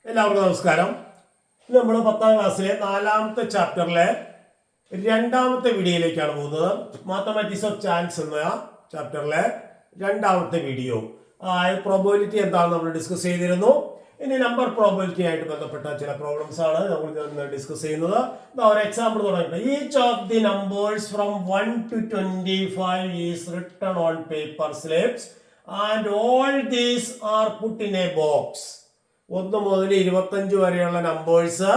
എല്ലാവർക്കും നമസ്കാരം. നമ്മൾ 10ാം ക്ലാസ്സിലെ 4ാമത്തെ ചാപ്റ്ററിലെ 2ാമത്തെ വീഡിയോയിലേക്കാണ് പോകുന്നത്. മാത്തമാറ്റിക്സ് ഓഫ് ചാൻസ് എന്ന ചാപ്റ്ററിലെ 2ാമത്തെ വീഡിയോ. പ്രോബബിലിറ്റി എന്താണെന്ന് നമ്മൾ ഡിസ്കസ് ചെയ്തിരുന്നു. ഇനി നമ്പർ പ്രോബബിലിറ്റി ആയിട്ട് ബന്ധപ്പെട്ട ചില പ്രോബ്ലംസ് ആണ് നമ്മൾ ഡിസ്കസ് ചെയ്യുന്നത്. ഒരു എക്സാമ്പിൾ തുടങ്ങിയിട്ട് each of the numbers from 1 to 25 is written on paper slips and all these are put in A box. 1 മുതൽ 25 വരെയുള്ള നമ്പേഴ്സ്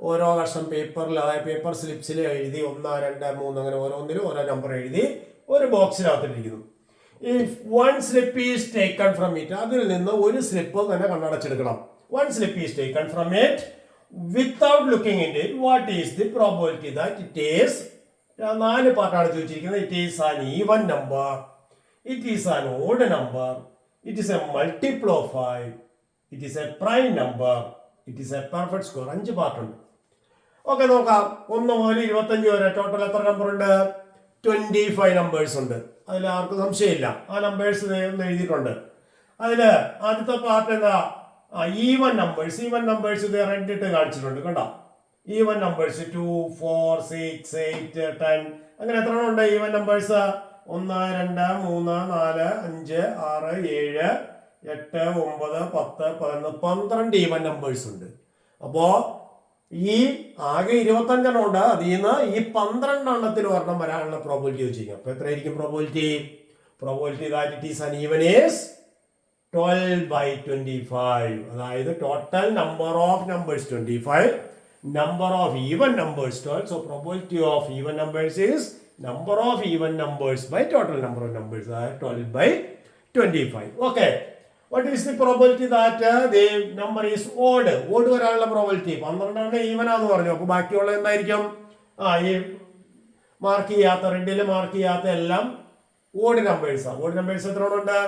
ഓരോ കഷ്ണം പേപ്പറിൽ, അതായത് പേപ്പർ സ്ലിപ്സിൽ എഴുതി 1, 2, 3 അങ്ങനെ ഓരോന്നിലും ഓരോ നമ്പർ എഴുതി ഒരു ബോക്സിനകത്തിരിക്കുന്നു. If one slip is taken from it, അതിൽ നിന്ന് ഒരു സ്ലിപ്പ് തന്നെ കണ്ണടച്ചെടുക്കണം. One slip is taken from it without looking in it, what is the probability that it is, 4 പാർട്ടാണ് ചോദിച്ചിരിക്കുന്നത്. It is an even number, it is an odd number, it is a multiple of 5, it is a prime number, it is a perfect score. 5 പാർട്ടുണ്ട്. Okay, നോക്കാം. 1 മുതൽ 25 വരെ total എത്ര number ഉണ്ട്? 25 numbers ഉണ്ട്. അതിൽ ആർക്കും സംശയമില്ല. ആ നമ്പേഴ്സ് എഴുതിയിട്ടുണ്ട്. അതിൽ ആദ്യത്തെ പാർട്ട് എന്താ? Even numbers. ഈവൻ നമ്പേഴ്സ് ഇത് റെഡ് ഇട്ട് കാണിച്ചിട്ടുണ്ട്, കണ്ടോ? ഈവൻ നമ്പേഴ്സ് 2, 4, 6, 8, 10 അങ്ങനെ എത്ര ഉണ്ട് ഈവൻ നമ്പേഴ്സ്? 1, 2, 3, 4, 5, 6, 7, 8, 9, 10, 11, 12 ഈവൻ നമ്പേഴ്സ് ഉണ്ട്. അപ്പോ ഈ ആകെ 25 എണ്ണം ഉണ്ട്. അതിൽ നിന്ന് ഈ 12 എണ്ണത്തിൽ ഒരെണ്ണം വരാനുള്ള പ്രോബബിലിറ്റി വെച്ചിരിക്കും. അപ്പൊ എത്രയായിരിക്കും probability? Probability that it is an even is 12/25. അതായത് total number of numbers 25, number of even numbers 12. So probability of even numbers is number of even numbers by total number of numbers, അതായത് 12/25. Okay, what is the probability that the number is odd? Odd വരാനുള്ള probability 12 even ആണെന്ന് പറഞ്ഞു. അപ്പോൾ ബാക്കിയുള്ള എന്തായിരിക്കും? ഈ mark ചെയ്യാത്ത, റെഡിൽ mark ചെയ്യാത്ത എല്ലാം ഓഡ് നമ്പേഴ്സ് ആണ്. ഓഡ് നമ്പേഴ്സ് എത്ര ഉണ്ട്?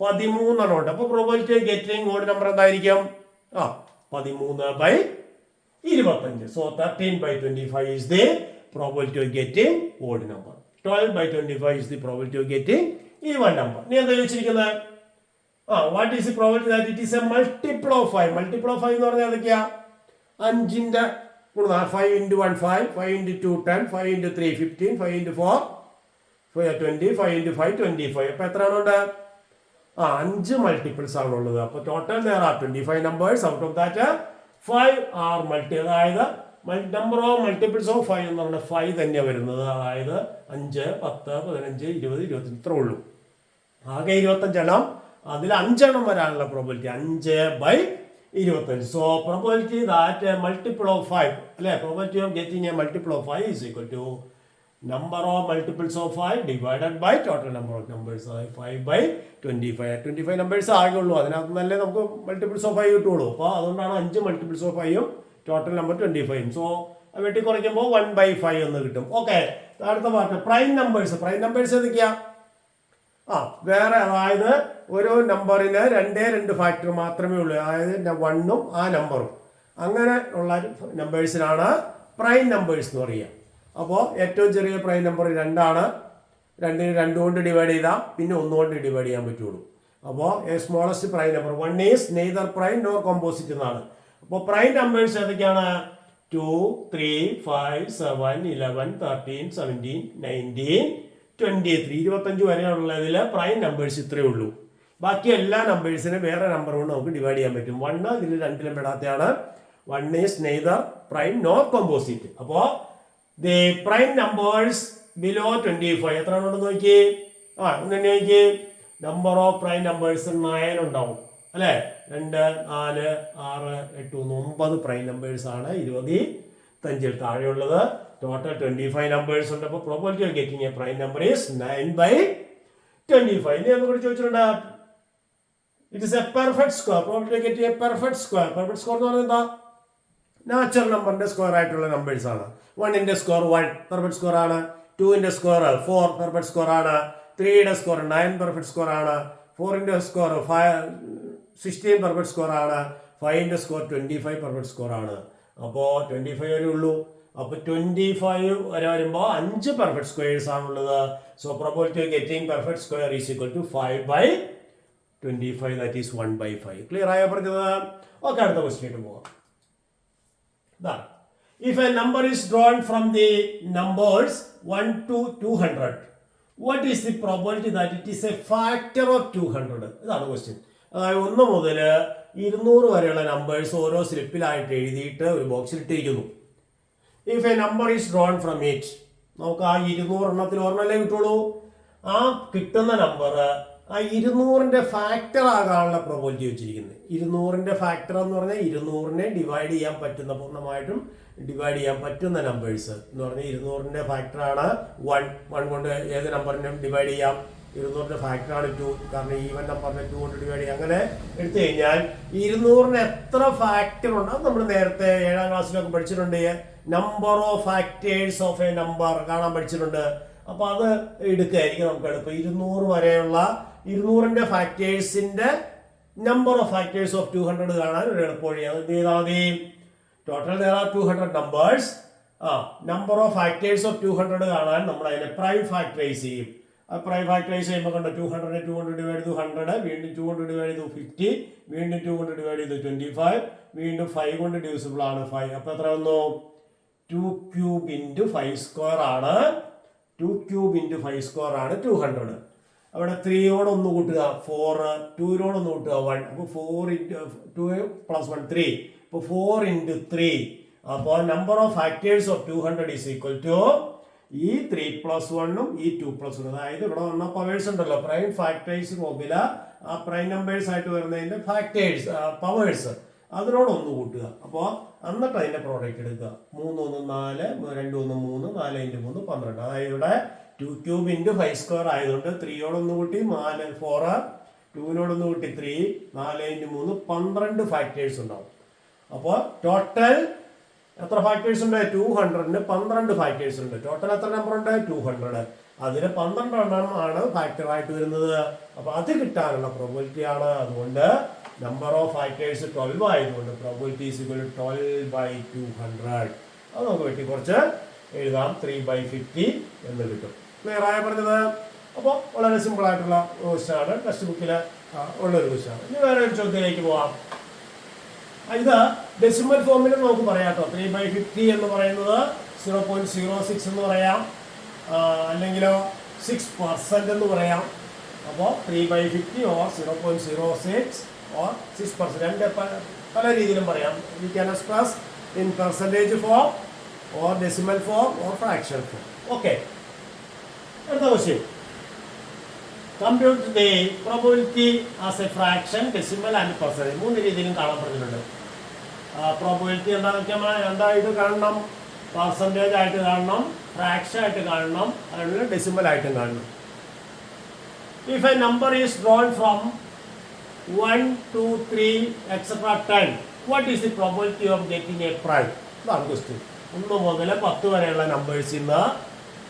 13 ഉണ്ട്. അപ്പോൾ പ്രോബബിലിറ്റി ഗെറ്റിംഗ് ഓഡ് നമ്പർ എന്തായിരിക്കും? 13/25. So 13/25 is the probability of getting odd number. 12/25 is the probability of getting even number. നീ എന്താ ചോദിച്ചിരിക്കുന്നത്? What is the probability that it is a multiple of 5? Multiple of 5 എന്ന് പറഞ്ഞാൽ എന്തൊക്കെയാ? 5ന്റെ 5 into 1 5, 5 into 2 10, 5 into 3 15, 5 into 4 20, 5 into 5 25. അപ്പൊ എത്ര ഉണ്ട്? 5 multiples ആണുള്ളത്. അപ്പൊ total there are 25 numbers. Out of that 5 are multi, അതായത് നമ്പർ ഓഫ് മൾട്ടിപ്പിൾസ് ഓഫ് 5 എന്ന് പറഞ്ഞാൽ 5 തന്നെ വരുന്നത്. അതായത് 5, 10, 15, 20, 25 ഇത്രേ ഉള്ളൂ. ആകെ 25 എണ്ണം. അതിൽ 5 എണ്ണം വരാനുള്ള probability 5/25. So probability that a multiple of 5, അല്ലെ, probability of getting a multiple of 5 is equal to number of multiples of 5 divided by total number of numbers, അതായത് 5/25. 25 നമ്പേഴ്സ് ആകെ ഉള്ളൂ. അതിനകത്ത് നല്ല നമുക്ക് മൾട്ടിപ്പിൾസ് ഓഫ് 5 കിട്ടുള്ളൂ. അപ്പോൾ അതുകൊണ്ടാണ് 5 മൾട്ടിപ്പിൾസ് ഓഫ് 5ഉം ടോട്ടൽ നമ്പർ 25. സോ വെട്ടി കുറയ്ക്കുമ്പോൾ 1/5 എന്ന് കിട്ടും. ഓക്കെ, അടുത്ത part prime numbers. Prime numbers ഏതൊക്കെയാ? വേറെ, അതായത് ഓരോ നമ്പറിന് 2 ഫാക്ടർ മാത്രമേ ഉള്ളൂ. അതായത് 1ഉം ആ നമ്പറും അങ്ങനെ ഉള്ള നമ്പേഴ്സിനാണ് പ്രൈം നമ്പേഴ്സ് എന്ന് പറയുക. അപ്പോൾ ഏറ്റവും ചെറിയ പ്രൈം നമ്പർ 2 ആണ്. 2 കൊണ്ട് ഡിവൈഡ് ചെയ്താൽ പിന്നെ 1 കൊണ്ട് ഡിവൈഡ് ചെയ്യാൻ പറ്റുള്ളൂ. അപ്പോൾ smallest prime number 1 is neither prime nor composite എന്നാണ്. അപ്പോൾ പ്രൈം നമ്പേഴ്സ് ഏതൊക്കെയാണ്? 2, 3, 5, 7, 11, 13, 17, 19, 23. 25 വരെയുള്ളതിൽ പ്രൈം നമ്പേഴ്സ് ഇത്രയേ ഉള്ളൂ. ബാക്കി എല്ലാ നമ്പേഴ്സിനും വേറെ നമ്പർ കൊണ്ട് നമുക്ക് ഡിവൈഡ് ചെയ്യാൻ പറ്റും. 1 ഇതിൽ 2ലും പെടാത്തതാണ്. 1 is neither prime nor composite. അപ്പോൾ ദി പ്രൈം നമ്പേഴ്സ് ബിലോ 25 എത്ര ഉണ്ടെന്ന് നോക്കി. ഒന്ന് നോക്കി, നമ്പർ ഓഫ് പ്രൈം നമ്പേഴ്സ് 9 ഉണ്ടാവും, അല്ലെ? 2, 4, 6, 8, 9 പ്രൈം നമ്പേഴ്സ് ആണ് 25 താഴെയുള്ളത്. ടോട്ടൽ 25 നമ്പേഴ്സ് ഉണ്ട്. അപ്പോൾ probability of getting a prime number is 9/25. ഇനി ഒന്നുകൂടി ചോദിച്ചിട്ടുണ്ട്, it is A perfect square. Probability of getting A perfect square. Perfect square എന്ന് പറഞ്ഞാൽ എന്താ? നാച്ചുറൽ നമ്പറിന്റെ സ്ക്വയർ ആയിട്ടുള്ള നമ്പേഴ്സ് ആണ്. 1ന്റെ സ്ക്വയർ 1 പെർഫെക്റ്റ് സ്ക്വയർ ആണ്. 2ന്റെ സ്ക്വയർ 4 പെർഫെക്റ്റ് സ്ക്വയർ ആണ്. 3യുടെ സ്ക്വയർ 9 പെർഫെക്റ്റ് സ്ക്വയർ ആണ്. 4ന്റെ സ്ക്വയർ 16 പെർഫെക്റ്റ് സ്ക്വയർ ആണ്. 5ന്റെ സ്ക്വയർ 25 പെർഫെക്റ്റ് സ്ക്വയർ ആണ്. അപ്പോൾ 25 വരെ ഉള്ളൂ. അപ്പോൾ 25 വരെ വരുമ്പോൾ 5 പെർഫെക്റ്റ് സ്ക്വയേഴ്സ് ആണുള്ളത്. So probability of getting perfect square is equal to 5/25. 25, that is 1/5. Clear ആയോ പറഞ്ഞത്? ഓക്കെ, അടുത്ത ക്വസ്റ്റ്യൻ പോകാം. If a number is drawn from the numbers 1 to 200, what is the probability that it is a factor of 200? ഇതാണ് question. അതായത് 1 മുതൽ 200 വരെയുള്ള numbers ഓരോ സ്ലിപ്പിലായിട്ട് എഴുതിയിട്ട് ഒരു ബോക്സിൽ ഇട്ടിരിക്കുന്നു. If A number is drawn from it, നമുക്ക് ആ 200 എണ്ണത്തിൽ ഒരെണ്ണല്ലേ കിട്ടുള്ളൂ. ആ കിട്ടുന്ന നമ്പർ ആ 200ന്റെ ഫാക്ടർ ആകാനുള്ള പ്രോബിലിറ്റി വെച്ചിരിക്കുന്നത്. 200ന്റെ ഫാക്ടർ എന്ന് പറഞ്ഞാൽ 200നെ ഡിവൈഡ് ചെയ്യാൻ പറ്റുന്ന, പൂർണ്ണമായിട്ടും ഡിവൈഡ് ചെയ്യാൻ പറ്റുന്ന നമ്പേഴ്സ് എന്ന് പറഞ്ഞാൽ 200ന്റെ ഫാക്ടറാണ് 1 കൊണ്ട് ഏത് നമ്പറിനും ഡിവൈഡ് ചെയ്യാം. 200ന്റെ ഫാക്ടറാണ് 2, കാരണം ഈവൻ നമ്പറിനെ 2 കൊണ്ട് ഡിവൈഡ് ചെയ്യാം. അങ്ങനെ എടുത്തു കഴിഞ്ഞാൽ 200ന് എത്ര ഫാക്ടർ ഉണ്ട് അത് നമ്മൾ നേരത്തെ 7ാം ക്ലാസ്സിലൊക്കെ പഠിച്ചിട്ടുണ്ട്. Number of factors of A number കാണാൻ പഠിച്ചിട്ടുണ്ട്. അപ്പൊ അത് എടുക്കുകയായിരിക്കും നമുക്ക് എളുപ്പം. 200 വരെയുള്ള 200ന്റെ ഫാക്ടേഴ്സിന്റെ നമ്പർ ഓഫ് ഫാക്ടേഴ്സ് ഓഫ് 200 കാണാൻ ഒരു എളുപ്പവഴിയാണ്. എന്ത് ചെയ്താൽ മതി? Total there are 200 numbers. Number of factors of 200 കാണാൻ നമ്മൾ അതിനെ പ്രൈം ഫാക്ടറൈസ് ചെയ്യും. പ്രൈം ഫാക്ടറൈസ് ചെയ്യുമ്പോൾ കണ്ടോ 200 200 ഡിവൈഡ് ചെയ്തു 100, വീണ്ടും 200 ഡിവൈഡ് ചെയ്തു 50, വീണ്ടും 200 ഡിവൈഡ് ചെയ്തു 25, വീണ്ടും 5 കൊണ്ട് ഡിവിസിബിൾ ആണ് 5. അപ്പൊ എത്ര വന്നു? 2 cube into 5 square ആണ്. 2 cube into 5 square ആണ് 200. അവിടെ 3 ഒന്ന് കൂട്ടുക 4, 2 ഒന്ന് കൂട്ടുക 1. അപ്പോൾ 4 into 2 plus 1 3. അപ്പോൾ 4 into 3. അപ്പോൾ number of factors of 200 is equal to ഈ 3 plus 1ഉം ഈ 2 plus 1. അതായത് ഇവിടെ വന്ന പവേഴ്സ് ഉണ്ടല്ലോ, പ്രൈം ഫാക്ടേഴ്സ് ഫോർമുല, ആ പ്രൈം നമ്പേഴ്സ് ആയിട്ട് വരുന്നതിന്റെ ഫാക്ടേഴ്സ് പവേഴ്സ് അതിനോട് ഒന്ന് കൂട്ടുക. അപ്പോൾ എന്നിട്ട് അതിന്റെ പ്രോഡക്റ്റ് എടുക്കുക. 3 1 4, 2 1 3, 4 × 3 12. അതായത് ഇവിടെ 2 cube into 5 square ആയതുകൊണ്ട് 3 കൂട്ടി 4 4, 2 കൂട്ടി 3, 4 × 3 12 ഫാക്ടേഴ്സ് ഉണ്ടാവും. അപ്പോൾ ടോട്ടൽ എത്ര ഫാക്ടേഴ്സ് ഉണ്ട്? 200ന് 12 ഫാക്ടേഴ്സ് ഉണ്ട്. ടോട്ടൽ എത്ര നമ്പർ ഉണ്ട്? 200. അതിന് 12 എണ്ണം ആണ് ഫാക്ടർ ആയിട്ട് വരുന്നത്. അപ്പൊ അത് കിട്ടാനുള്ള പ്രോബിലിറ്റി ആണ്. അതുകൊണ്ട് നമ്പർ ഓഫ് ഫാക്ടേഴ്സ് 12 ആയതുകൊണ്ട് പ്രോബിലിറ്റി ഈസ് ഈക്വൽ ടു 12/200. അത് നമുക്ക് വെട്ടി കുറച്ച് എഴുതാം. 3/50 എന്ന് കിട്ടും. ക്ലിയർ ആയ പറഞ്ഞത്? അപ്പോൾ വളരെ സിമ്പിൾ ആയിട്ടുള്ള ക്വസ്റ്റ്യൻ ആണ്, ടെക്സ്റ്റ് ബുക്കിൽ ഉള്ളൊരു ക്വസ്റ്റ്യൻ ആണ്. ഇനി വേറെ ഒരു ചോദ്യത്തിലേക്ക് പോവാം. ഇത് ഡെസിമൽ ഫോമിൽ നമുക്ക് പറയാം കേട്ടോ. 3/50 എന്ന് പറയുന്നത് 0.06 എന്ന് പറയാം, അല്ലെങ്കിലോ 6% എന്ന് പറയാം. അപ്പോൾ 3/50 ഓർ 0.06 ഓർ 6%, രണ്ട് പല രീതിയിലും പറയാം. We can express in percentage form or decimal form or fraction form. Okay, അടുത്ത question. Compute the probability as a fraction, decimal and percentage. 3 രീതിയിലും കാണാൻ പറഞ്ഞിട്ടുണ്ട്. പ്രോബിലിറ്റി എന്തായിട്ട് കാണണം? പെർസെൻറ്റേജ് ആയിട്ട് കാണണം, ഫ്രാക്ഷൻ ആയിട്ട് കാണണം, അതുപോലെ ഡെസിമൽ ആയിട്ടും കാണണം. If A number is drawn from 1 2 3 etc 10, what is the probability of getting a prime? ഇതാണ് ക്വസ്റ്റ്യൻ. 1 മുതൽ 10 വരെയുള്ള നമ്പേഴ്സിൽ നിന്ന്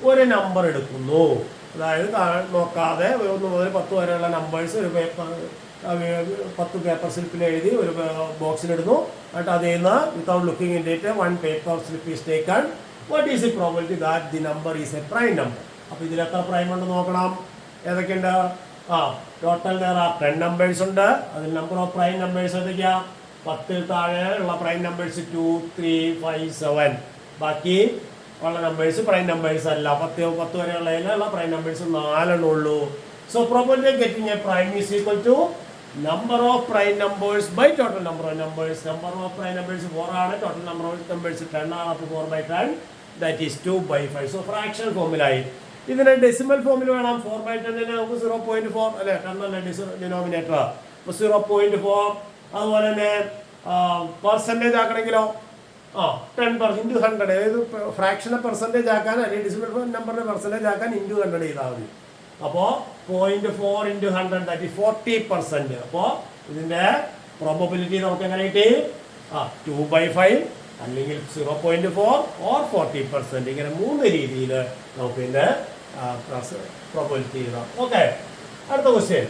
ഒരു നമ്പർ എടുക്കുന്നു. അതായത് നോക്കാതെ 1 മുതൽ 10 വരെയുള്ള നമ്പേഴ്സ് ഒരു 10 പേപ്പർ സ്ലിപ്പിൽ എഴുതി ഒരു ബോക്സിലിടുന്നു. എന്നിട്ട് അതിൽ നിന്ന് without looking in date 1 paper slip is taken. What is the probability that the number is A prime number? അപ്പോൾ ഇതിൽ എത്ര പ്രൈം ഉണ്ട് നോക്കണം. ഏതൊക്കെയുണ്ട്? ടോട്ടൽ there are 10 നമ്പേഴ്സ് ഉണ്ട്. അതിൽ നമ്പർ ഓഫ് പ്രൈം നമ്പേഴ്സ് ഏതൊക്കെയാ? 10 താഴെ ഉള്ള പ്രൈം നമ്പേഴ്സ് 2 3 5 7. ബാക്കി ഉള്ള നമ്പേഴ്സ് പ്രൈം നമ്പേഴ്സ് അല്ല. 10 വരെയുള്ളതിലുള്ള പ്രൈം നമ്പേഴ്സ് 4 ഉള്ളൂ. So probability of getting a prime is equal to number of prime numbers by total number of numbers. Number of prime numbers 4 ആണ്, total number of numbers 10 ആണ്. അപ്പോൾ 4/10, that is 2/5. So fraction ഫോമിലായി. ഇതിനെ decimal ഫോമിൽ വേണം. 4/10 നമുക്ക് 0.4 അല്ലെ, 10 അല്ലേ ഡിനോമിനേറ്റർ. അപ്പോൾ 0.4. അതുപോലെ തന്നെ പെർസെൻറ്റേജ് ആക്കണമെങ്കിലോ 10% into 100. ഏത് ഫ്രാക്ഷനെ പെർസെൻറ്റേജ് ആക്കാൻ അല്ലെങ്കിൽ ഡെസിമൽ നമ്പറിനെ പെർസെൻറ്റേജ് ആക്കാൻ into 100 ചെയ്താൽ മതി. അപ്പോൾ 0.4 into 100, that is 40%. അപ്പോൾ ഇതിന്റെ പ്രോബബിലിറ്റി നമുക്ക് എങ്ങനെ കിട്ടി? 2/5 അല്ലെങ്കിൽ 0.4 ഓർ 40%. ഇങ്ങനെ 3 രീതിയിൽ നമുക്ക് ഇതിന്റെ പ്രോബബിലിറ്റി എഴുതാം. ഓക്കെ, അടുത്ത question.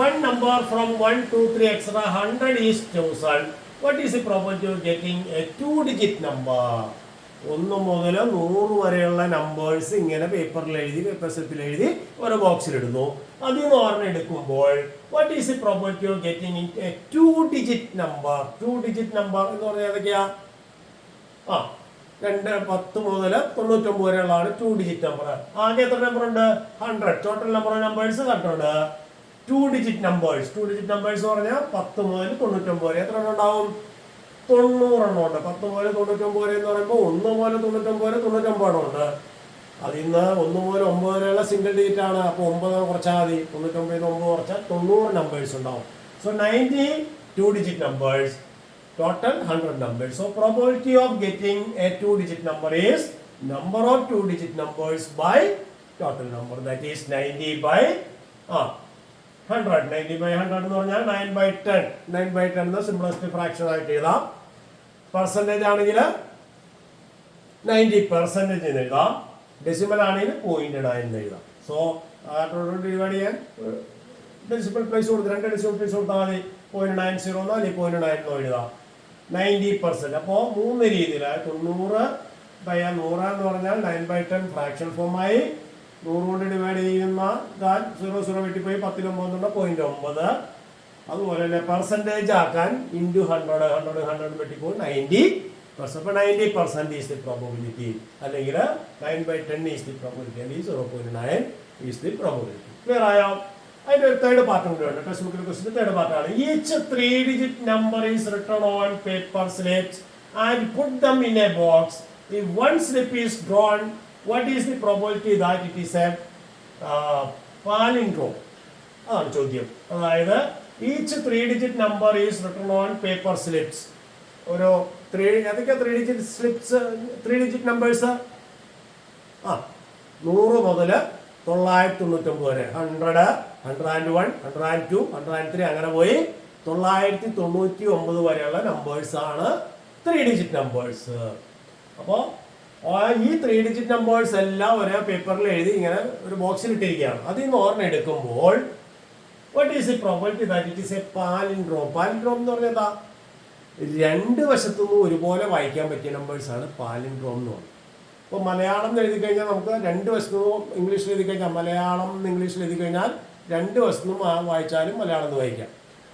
1 number from 1 2 3 etc 100 is chosen. What is the probability of getting a 2-digit number? 1 മുതൽ 100 വരെയുള്ള നമ്പേഴ്സ് ഇങ്ങനെ പേപ്പറിൽ എഴുതി പേപ്പർ സ്ലിപ്പിൽ എഴുതി ഒരു ബോക്സിൽ ഇടുന്നു. അതിൽ നിന്ന് ഒരെണ്ണം എടുക്കുമ്പോൾ what is the probability of getting A 2 digit number? 2 digit number എന്ന് പറഞ്ഞാൽ ഏതൊക്കെയാ? 10 മുതൽ 99 വരെയുള്ളതാണ് 2 ഡിജിറ്റ് നമ്പർ. ആകെ എത്ര നമ്പർ ഉണ്ട്? 100. ടോട്ടൽ നമ്പർ ഓഫ് നമ്പേഴ്സ് കണ്ടുണ്ട്. 2 ഡിജിറ്റ് നമ്പേഴ്സ്. 2 ഡിജിറ്റ് നമ്പേഴ്സ് പറഞ്ഞാൽ 10 മുതൽ 99 വരെ എത്ര എണ്ണം ഉണ്ടാവും? 90 എണ്ണം ഉണ്ട്. 10 മുതൽ 99 വരെ എന്ന് പറയുമ്പോൾ 1 മുതൽ 99 വരെ 99 എണ്ണം ഉണ്ട്. അതിൽ നിന്ന് 1 മുതൽ 9 വരെയുള്ള സിംഗിൾ ഡിജിറ്റ് ആണ്. അപ്പോൾ 9 കുറച്ചാൽ മതി. 99 9 കുറച്ചാൽ 90 നമ്പേഴ്സ് ഉണ്ടാവും. So 90 2 digit numbers. Total 100 numbers. So probability of getting a 2 digit number is number of 2 digit numbers by total number. That is 90 by 100. 90 by 100 എന്ന് പറഞ്ഞാൽ 9 by 10. 9 by 10 എന്ന സിംപ്ലസ്റ്റ് ഫ്രാക്ഷൻ ആയിട്ട് എഴുതാം. പെർസെൻറ്റേജ് ആണെങ്കിൽ 90% എന്ന് എഴുതാം. ഡെസിമൽ ആണെങ്കിൽ 0.9 എഴുതാം. സോ ഡിവൈഡ് ചെയ്യാൻ ഡെസിമൽ പ്ലേസ് കൊടുത്ത് 2 ഡെസിമൽ പ്ലേസ് കൊടുത്താൽ മതി. 0.90 അല്ലെങ്കിൽ 0.9 എഴുതാം. 90%. അപ്പോൾ 3 രീതിയിലായി 90 ബൈ 100 എന്ന് പറഞ്ഞാൽ 9 by 10 ഫ്രാക്ഷൻ ഫോമായി 100 കൊണ്ട് ഡിവൈഡ് ചെയ്യുന്ന 0 വെട്ടിപ്പോയി 10 0.9. അതുപോലെ തന്നെ പെർസെൻറ്റേജ് ആക്കാൻ ഇൻറ്റു 100 വെട്ടിപ്പോയി 90%. അപ്പോൾ 90% ഈസ് ദി പ്രോബബിലിറ്റി. അല്ലെങ്കിൽ 9 by 10 ഈസ് ദി പ്രോബബിലിറ്റി അല്ലെങ്കിൽ 0.9 ഈസ് ദി പ്രോബബിലിറ്റി. ക്ലിയർ ആയോ? അതിന്റെ ഒരു തേർഡ് പാർട്ട് കൂടെ ഉണ്ട്. ടെക്സ്റ്റ് ബുക്കിലെ ക്വസ്റ്റ്യൻ തേർഡ് പാർട്ടാണ്. Each 3 digit number is written on paper slips and put them in a box. If one slip is drawn, what is the probability that it is a palindrome? അതാണ് ചോദ്യം. അതായത് each 3 digit number is written on paper slips. ഒരു ഏതൊക്കെ 3 digit slips 3 digit numbers? 100 മുതൽ 999 വരെ 100, 101, 102, 103 അങ്ങനെ പോയി 999 വരെയുള്ള നമ്പേഴ്സ് ആണ് 3 digit നമ്പേഴ്സ്. അപ്പോൾ ഈ 3 digit നമ്പേഴ്സ് എല്ലാം ഒരേ പേപ്പറിൽ എഴുതി ഇങ്ങനെ ഒരു ബോക്സിൽ ഇട്ടിരിക്കുകയാണ്. അതിൽ നിന്ന് ഓർമ്മ എടുക്കുമ്പോൾ what is the probability that it is A palindrome? Palindrome എന്ന് പറഞ്ഞാൽ എന്താ? 2 വശത്തുനിന്നും ഒരുപോലെ വായിക്കാൻ പറ്റിയ നമ്പേഴ്സാണ് പാലിൻഡ്രോം എന്ന് പറയുന്നത്. ഇപ്പോൾ മലയാളം എന്ന് എഴുതി കഴിഞ്ഞാൽ നമുക്ക് 2 വശത്തുനിന്നും ഇംഗ്ലീഷിൽ എഴുതി കഴിഞ്ഞാൽ മലയാളം എന്ന് ഇംഗ്ലീഷിൽ എഴുതി കഴിഞ്ഞാൽ 2 വശത്തുനിന്നും വായിച്ചാലും മലയാളം എന്ന് വായിക്കാം.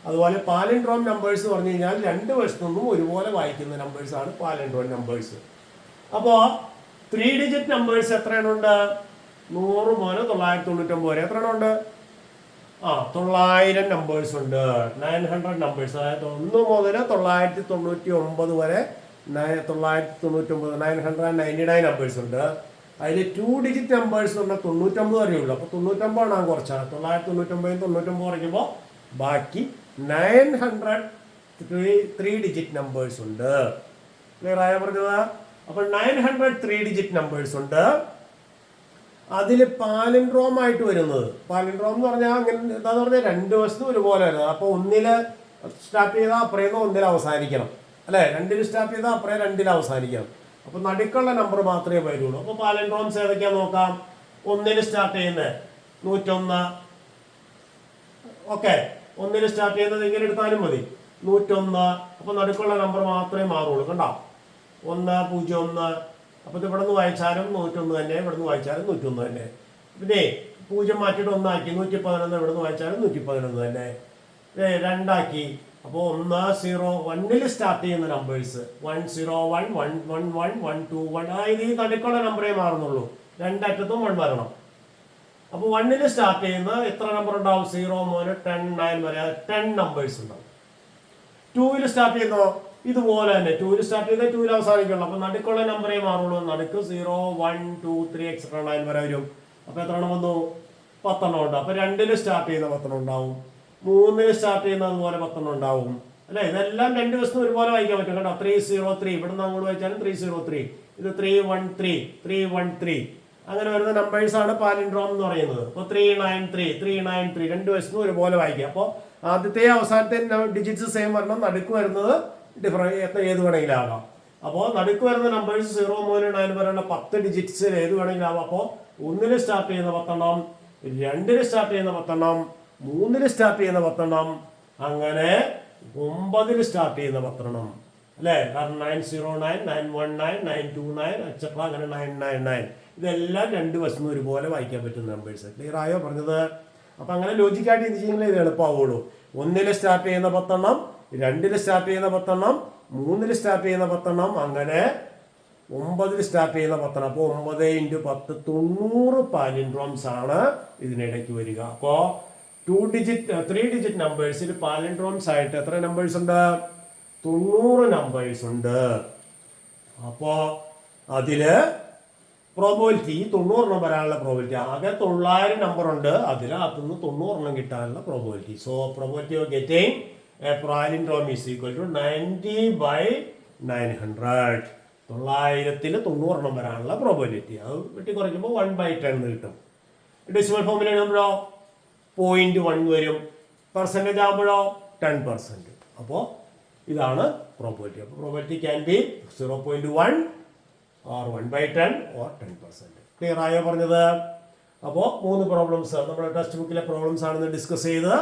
അതുപോലെ പാലിൻഡ്രോം നമ്പേഴ്സ് പറഞ്ഞു കഴിഞ്ഞാൽ 2 വശത്തുനിന്നും ഒരുപോലെ വായിക്കുന്ന നമ്പേഴ്സാണ് പാലിൻഡ്രോം നമ്പേഴ്സ്. അപ്പോൾ 3 digit നമ്പേഴ്സ് എത്ര എണ്ണമുണ്ട്? 100 മുതൽ 999 വരെ എത്ര എണ്ണമുണ്ട്? 900 നമ്പേഴ്സ് ഉണ്ട്. 900 നമ്പേഴ്സ്. അതായത് 1 മുതൽ 999 വരെ 999 നമ്പേഴ്സ് ഉണ്ട്. അതിൽ 2 digit നമ്പേഴ്സ് എന്ന് പറഞ്ഞാൽ 99 വരെ ഉള്ളൂ. അപ്പോൾ 99 ആണ് കുറച്ചാണ്. 999 99 കുറയ്ക്കുമ്പോൾ ബാക്കി 900 3 digit നമ്പേഴ്സ് ഉണ്ട്. ക്ലിയർ ആയ പറഞ്ഞത്? അപ്പോൾ 900 3 digit നമ്പേഴ്സ് ഉണ്ട്. അതിൽ പാലിൻഡ്രോം ആയിട്ട് വരുന്നത്, പാലിൻഡ്രോം എന്ന് പറഞ്ഞാൽ അങ്ങനെ എന്താന്ന് പറഞ്ഞാൽ 2 വശത്തും ഒരുപോലെ വരുന്നത്. അപ്പോൾ 1-ൽ സ്റ്റാർട്ട് ചെയ്താൽ അപ്പുറേന്ന് 1-ൽ അവസാനിക്കണം അല്ലേ? 2-ൽ സ്റ്റാർട്ട് ചെയ്താൽ അപ്പുറേ 2-ൽ അവസാനിക്കണം. അപ്പോൾ നടുക്കുള്ള നമ്പർ മാത്രമേ വരുള്ളൂ. അപ്പോൾ പാലിൻഡ്രോംസ് ഏതൊക്കെയാ നോക്കാം. 1-ൽ സ്റ്റാർട്ട് ചെയ്യുന്നത് 101. ഓക്കെ, 1-ൽ സ്റ്റാർട്ട് ചെയ്യുന്നത് ഇങ്ങനെ എടുത്താലും മതി 101. അപ്പോൾ നടുക്കുള്ള നമ്പർ മാത്രമേ മാറുള്ളൂ. കണ്ടോ? 101. അപ്പോൾ ഇത് ഇവിടെ നിന്ന് വായിച്ചാലും 101 തന്നെ, ഇവിടെ നിന്ന് വായിച്ചാലും 101 തന്നെ. പിന്നെ 0 മാറ്റിയിട്ട് 1 ആക്കി 111. ഇവിടെ നിന്ന് വായിച്ചാലും 111 തന്നെ. 2 ആക്കി. അപ്പോൾ 1 0 1-ൽ സ്റ്റാർട്ട് ചെയ്യുന്ന നമ്പേഴ്സ് 101 111 121. അതായത് ഈ നടുക്കുള്ള നമ്പറേ മാറുന്നുള്ളൂ. 2 അറ്റത്തും 1 വരണം. അപ്പോൾ 1-ൽ സ്റ്റാർട്ട് ചെയ്യുന്ന എത്ര നമ്പർ ഉണ്ടാവും? 0 മുതൽ 10 9 വരെ 10 നമ്പേഴ്സ് ഉണ്ടാവും. 2-ൽ സ്റ്റാർട്ട് ചെയ്യുന്നോ ഇതുപോലെ തന്നെ. 2-ൽ സ്റ്റാർട്ട് ചെയ്താൽ 2-ൽ അവസാനിക്കുള്ളൂ. അപ്പോൾ നടുക്കുള്ള നമ്പറേ മാറുള്ളൂ. നടുക്ക് 0 1 2 3 എക്സെട്ര 9 വരെ വരും. അപ്പോൾ എത്ര എണ്ണം വന്നു? 10 എണ്ണം ഉണ്ട്. അപ്പോൾ 2-ൽ സ്റ്റാർട്ട് ചെയ്യുന്ന 10 എണ്ണം ഉണ്ടാവും. 3-ൽ സ്റ്റാർട്ട് ചെയ്യുന്ന അതുപോലെ 10 എണ്ണം ഉണ്ടാവും അല്ലേ? ഇതെല്ലാം 2 ദിവസം ഒരുപോലെ വായിക്കാൻ പറ്റും കേട്ടോ. 303 ഇവിടെ നിന്ന് അങ്ങോട്ട് വായിച്ചാലും 303. ഇത് 313 313 അങ്ങനെ വരുന്ന നമ്പേഴ്സാണ് പാലിൻഡ്രോം എന്ന് പറയുന്നത്. അപ്പോൾ 393 393 2 വശത്തും ഒരുപോലെ വായിക്കുക. അപ്പോൾ ആദ്യത്തെ അവസാനത്തെ ഡിജിറ്റ്സ് സെയിം വരണം. നടുക്ക് വരുന്നത് ഡിഫറെന്റ് ഏത് വേണമെങ്കിലും ആകാം. അപ്പോൾ നടുക്ക് വരുന്ന നമ്പേഴ്സ് 0 മുതൽ 9 വരെയുള്ള 10 ഡിജിറ്റ്സ് ഏത് വേണമെങ്കിലും ആവാം. അപ്പോൾ 1-ൽ സ്റ്റാർട്ട് ചെയ്യുന്ന 10 എണ്ണം, 2-ൽ സ്റ്റാർട്ട് ചെയ്യുന്ന 10 എണ്ണം, 3-ൽ സ്റ്റാർട്ട് ചെയ്യുന്ന 10 എണ്ണം, അങ്ങനെ 9-ൽ സ്റ്റാർട്ട് ചെയ്യുന്ന 10 എണ്ണം. അല്ലേ? കാരണം 909, 919, 929 എക്സെട്ര അങ്ങനെ 999 ഇതെല്ലാം രണ്ട് വശത്തും ഒരുപോലെ വായിക്കാൻ പറ്റുന്ന നമ്പേഴ്സ്. ക്ലിയർ ആയോ പറഞ്ഞത്? അപ്പം അങ്ങനെ ലോജിക്കായിട്ട് എന്ത് ചെയ്യുന്നത് ഇത് എളുപ്പമാവുള്ളൂ. 1 സ്റ്റാർട്ട് ചെയ്യുന്ന 10 എണ്ണം, 2 സ്റ്റാർട്ട് ചെയ്യുന്ന 10 എണ്ണം, 3 സ്റ്റാർട്ട് ചെയ്യുന്ന 10 എണ്ണം, അങ്ങനെ 9 സ്റ്റാർട്ട് ചെയ്യുന്ന 10 എണ്ണം. അപ്പോൾ 9 × 10 90 പാലിൻഡ്രോംസ് ആണ് ഇതിനിടയ്ക്ക് വരിക. അപ്പോൾ 3 ഡിജിറ്റ് നമ്പേഴ്സിൽ പാലിൻഡ്രോംസ് ആയിട്ട് എത്ര നമ്പേഴ്സ് ഉണ്ട്? 90 നമ്പേഴ്സ് ഉണ്ട്. അപ്പോൾ അതില് പ്രോബിലിറ്റി 90 വരാനുള്ള പ്രോബിലിറ്റി, ആകെ 900 നമ്പർ ഉണ്ട്, അതിനകത്തുനിന്ന് 90 കിട്ടാനുള്ള probability. So probability of getting a palindrome is equal to 90/900. 900-ൽ 90 വരാനുള്ള പ്രോബിലിറ്റി. അത് വെട്ടി കുറയ്ക്കുമ്പോൾ 1/10 കിട്ടും. ഡെസിമൽ ഫോമിൽ എഴുതുമ്പോഴോ 0.1 വരും. പെർസെൻറ്റേജ് ആകുമ്പോഴോ 10%. അപ്പോൾ ഇതാണ് പ്രോബിലിറ്റി. അപ്പോൾ probability can be 0.1 or 1/10 or 10%. Clear ആയോ പറഞ്ഞത്? അപ്പോൾ 3 പ്രോബ്ലംസ് നമ്മുടെ ടെക്സ്റ്റ് ബുക്കിലെ പ്രോബ്ലംസ് ആണെന്ന് ഡിസ്കസ് ചെയ്ത്.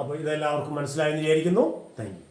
അപ്പോൾ ഇതെല്ലാവർക്കും മനസ്സിലായെന്ന് വിചാരിക്കുന്നു. Thank you.